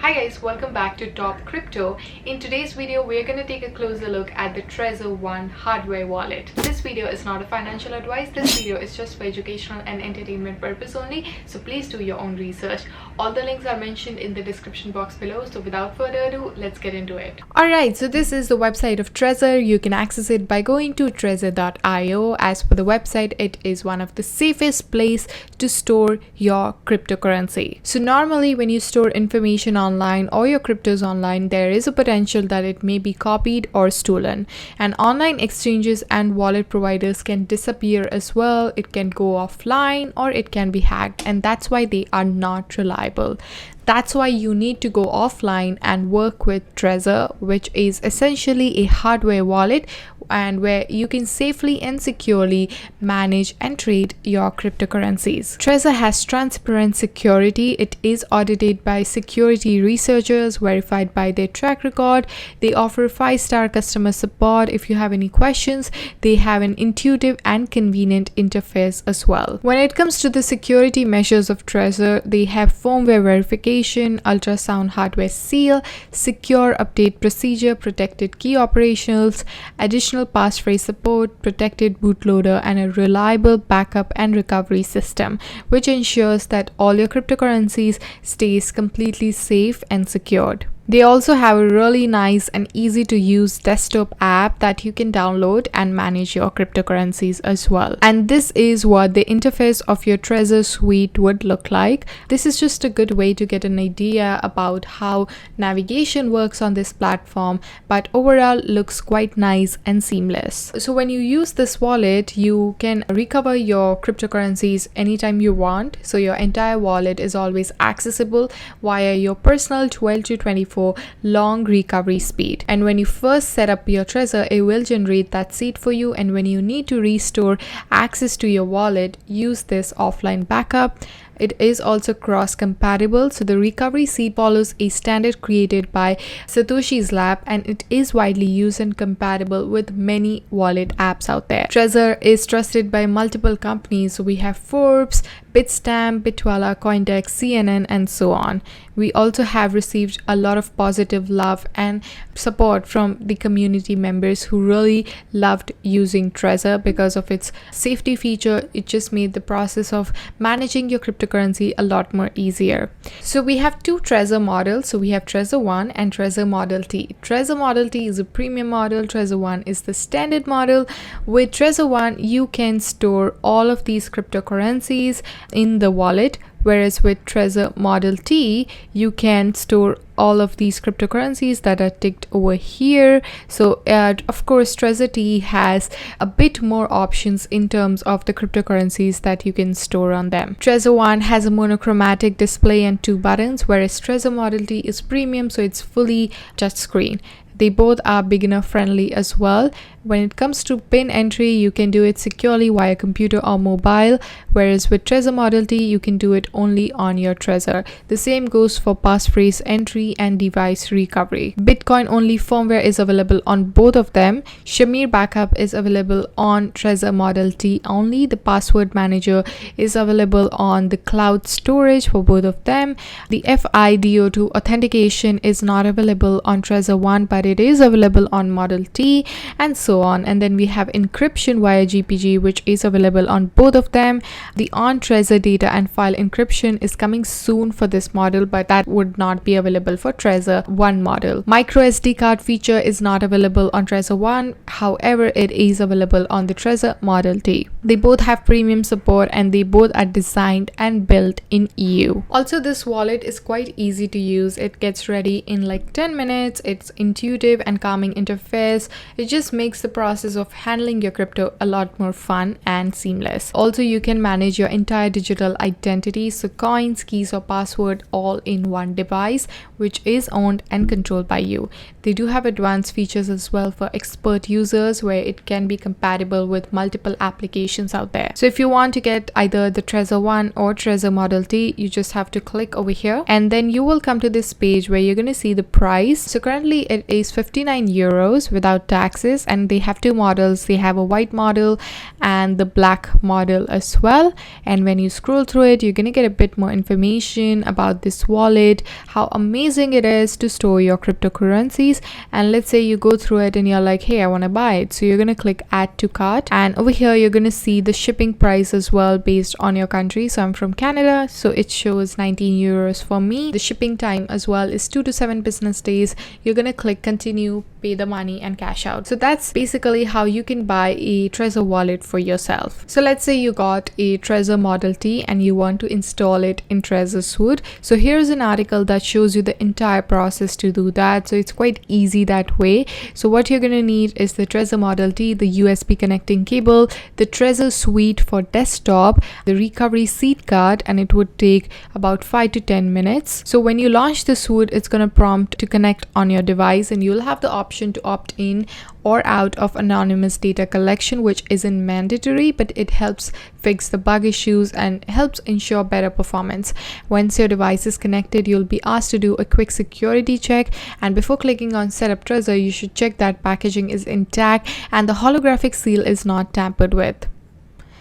Hi guys, welcome back to Top Crypto. In today's video, we're going to take a closer look at the Trezor One hardware wallet. This video is not a financial advice. This video is just for educational and entertainment purpose only. So please do your own research. All the links are mentioned in the description box below. So without further ado, let's get into it. Alright, so this is the website of Trezor. You can access it by going to trezor.io. As for the website, it is one of the safest place to store your cryptocurrency. So normally when you store information online or your cryptos online, there is a potential that it may be copied or stolen, and online exchanges and wallet providers can disappear as well. It can go offline or it can be hacked, and that's why they are not reliable. That's why you need to go offline and work with Trezor, which is essentially a hardware wallet and where you can safely and securely manage and trade your cryptocurrencies. Trezor has transparent security. It is audited by security researchers, verified by their track record. They offer 5-star customer support. If you have any questions, they have an intuitive and convenient interface as well. When it comes to the security measures of Trezor, they have firmware verification, ultrasound hardware seal, secure update procedure, protected key operationals, additional passphrase support, protected bootloader, and a reliable backup and recovery system, which ensures that all your cryptocurrencies stays completely safe and secured. They also have a really nice and easy to use desktop app that you can download and manage your cryptocurrencies as well. And this is what the interface of your Trezor suite would look like. This is just a good way to get an idea about how navigation works on this platform, but overall looks quite nice and seamless. So when you use this wallet, you can recover your cryptocurrencies anytime you want. So your entire wallet is always accessible via your personal 12 to 24 long recovery speed. And when you first set up your Trezor, it will generate that seed for you, and when you need to restore access to your wallet, use this offline backup. It is also cross-compatible, so the recovery seed follows a standard created by Satoshi's lab, and it is widely used and compatible with many wallet apps out there. Trezor is trusted by multiple companies, so we have Forbes, Bitstamp, Bitwala, Coindex, CNN, and so on. We also have received a lot of positive love and support from the community members who really loved using Trezor because of its safety feature. It just made the process of managing your cryptocurrency a lot more easier. So we have two Trezor models. So we have Trezor One and Trezor Model T. Trezor Model T is a premium model. Trezor One is the standard model. With Trezor One, you can store all of these cryptocurrencies in the wallet, whereas with Trezor Model T, you can store all of these cryptocurrencies that are ticked over here. So of course, Trezor T has a bit more options in terms of the cryptocurrencies that you can store on them. Trezor One has a monochromatic display and 2 buttons, whereas Trezor Model T is premium, so it's fully touchscreen. They both are beginner friendly as well. When it comes to PIN entry, you can do it securely via computer or mobile, whereas with Trezor Model T, you can do it only on your Trezor. The same goes for passphrase entry and device recovery. Bitcoin only firmware is available on both of them. Shamir backup is available on Trezor Model T only. The password manager is available on the cloud storage for both of them. The FIDO2 authentication is not available on Trezor One, but it is available on Model T, and so on. And then we have encryption via GPG, which is available on both of them. The on Trezor data and file encryption is coming soon for this model, but that would not be available for Trezor One model. Micro SD card feature is not available on Trezor One, however it is available on the Trezor Model T. They both have premium support, and they both are designed and built in EU. Also, this wallet is quite easy to use. It gets ready in like 10 minutes. It's intuitive and calming interface. It just makes the process of handling your crypto a lot more fun and seamless. Also, you can manage your entire digital identity, so coins, keys, or password all in one device, which is owned and controlled by you. They do have advanced features as well for expert users, where it can be compatible with multiple applications out there. So if you want to get either the Trezor One or Trezor Model T, you just have to click over here, and then you will come to this page where you're going to see the price. So currently it is 59 euros without taxes, and and they have two models. They have a white model and the black model as well. And when you scroll through it, you're gonna get a bit more information about this wallet, how amazing it is to store your cryptocurrencies. And let's say you go through it and you're like, hey, I want to buy it. So you're gonna click add to cart, and over here you're gonna see the shipping price as well based on your country. So I'm from Canada, so it shows 19 euros for me. The shipping time as well is 2 to 7 business days. You're gonna click continue, pay the money and cash out. So that's basically how you can buy a Trezor wallet for yourself. So let's say you got a Trezor Model T and you want to install it in Trezor Suite. So here's an article that shows you the entire process to do that. So it's quite easy that way. So what you're gonna need is the Trezor Model T, the USB connecting cable, the Trezor Suite for desktop, the recovery seed card, and it would take about 5 to 10 minutes. So when you launch the suite, it's gonna prompt to connect on your device, and you'll have the option to opt in or out of anonymous data collection, which isn't mandatory, but it helps fix the bug issues and helps ensure better performance. Once your device is connected, you'll be asked to do a quick security check, and before clicking on setup Trezor, you should check that packaging is intact and the holographic seal is not tampered with.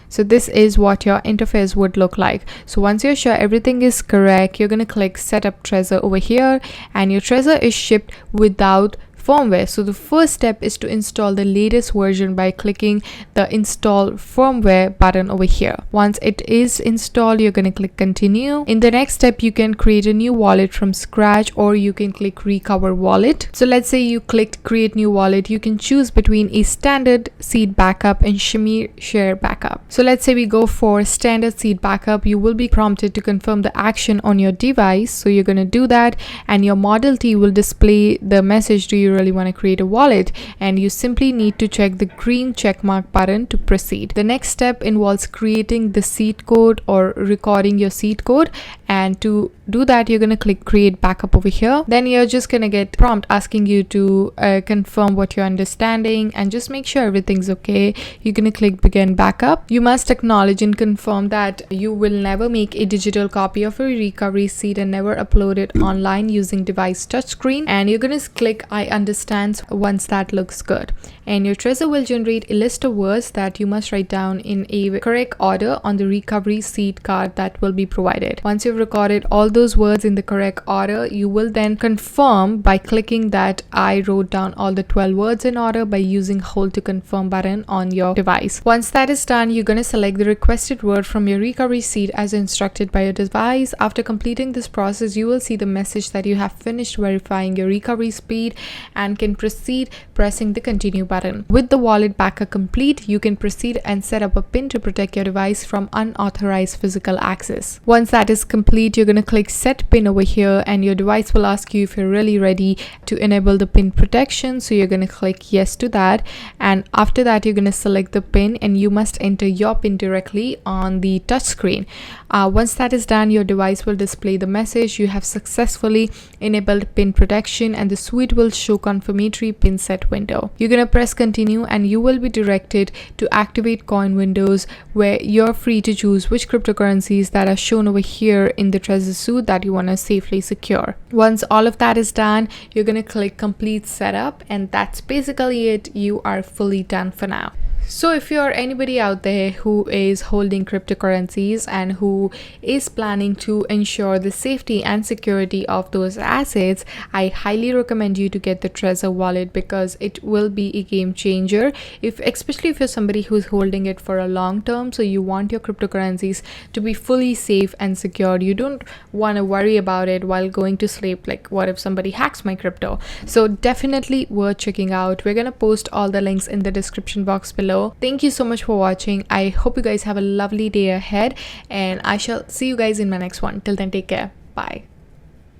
So this is what your interface would look like. So once you're sure everything is correct, you're going to click setup Trezor over here, and your Trezor is shipped without firmware. So the first step is to install the latest version by clicking the install firmware button over here. Once it is installed, you're going to click continue. In the next step, you can create a new wallet from scratch, or you can click recover wallet. So let's say you clicked create new wallet. You can choose between a standard seed backup and shimmy share backup. So let's say we go for standard seed backup. You will be prompted to confirm the action on your device. So you're going to do that, and your Model T will display the message, do you really want to create a wallet? And you simply need to check the green checkmark button to proceed. The next step involves creating the seed code or recording your seed code, and to do that, you're going to click create backup over here. Then you're just going to get prompt asking you to confirm what you're understanding and just make sure everything's okay. You're going to click begin backup. You must acknowledge and confirm that you will never make a digital copy of a recovery seed and never upload it online using device touchscreen, and you're going to click I understand once that looks good. And your Trezor will generate a list of words that you must write down in a correct order on the recovery seed card that will be provided. Once you've recorded all those words in the correct order, you will then confirm by clicking that I wrote down all the 12 words in order by using hold to confirm button on your device. Once that is done, you're going to select the requested word from your recovery seed as instructed by your device. After completing this process, you will see the message that you have finished verifying your recovery speed and can proceed pressing the continue button. With the wallet backup complete, you can proceed and set up a PIN to protect your device from unauthorized physical access. Once that is complete, you're going to click set PIN over here, and your device will ask you if you're really ready to enable the PIN protection. So you're going to click yes to that, and after that you're going to select the PIN, and you must enter your PIN directly on the touch screen. Once that is done, your device will display the message you have successfully enabled PIN protection, and the suite will show confirmatory PIN set window. You're going to press continue, and you will be directed to activate coin windows, where you're free to choose which cryptocurrencies that are shown over here in the Trezor suite that you want to safely secure. Once all of that is done, you're going to click complete setup, and that's basically it. You are fully done for now. So if you're anybody out there who is holding cryptocurrencies and who is planning to ensure the safety and security of those assets, I highly recommend you to get the Trezor wallet, because it will be a game changer, especially if you're somebody who's holding it for a long term. So you want your cryptocurrencies to be fully safe and secured. You don't want to worry about it while going to sleep, like what if somebody hacks my crypto? So definitely worth checking out. We're gonna post all the links in the description box below. Thank you so much for watching. I hope you guys have a lovely day ahead, and I shall see you guys in my next one. Till then, take care. Bye.